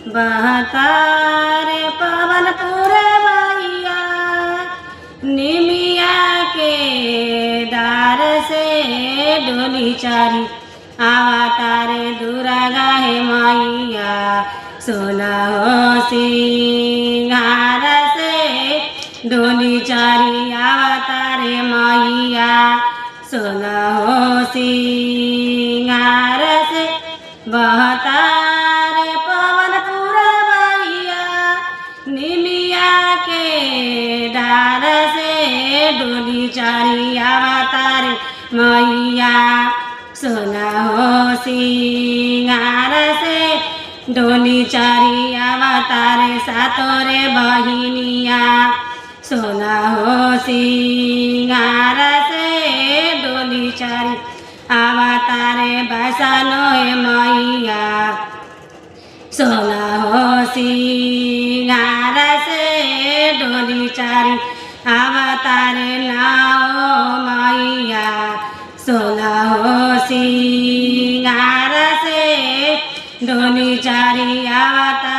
बहता रे पवन पुरवैया निमिया के डार से डोली चारी आवता रे दुर्गा हे मैया सोना हो सिंगार से डोली चारी आवता रे मैया सोना हो सिंगार से बहता रे पवन पुरवैया निमिया के डार से डोली चारी आवता रे मैया सोना हो सिंगार से डोली चारी आवता रे सातोरे बहिनिया सोना हो सिंगार से डोली चारी आवता रे बसानो हे मैया सोना हो सिंगार से डोली चारी आवता रे नाओ मैया सोना हो सिंगार से डोली चारी आवता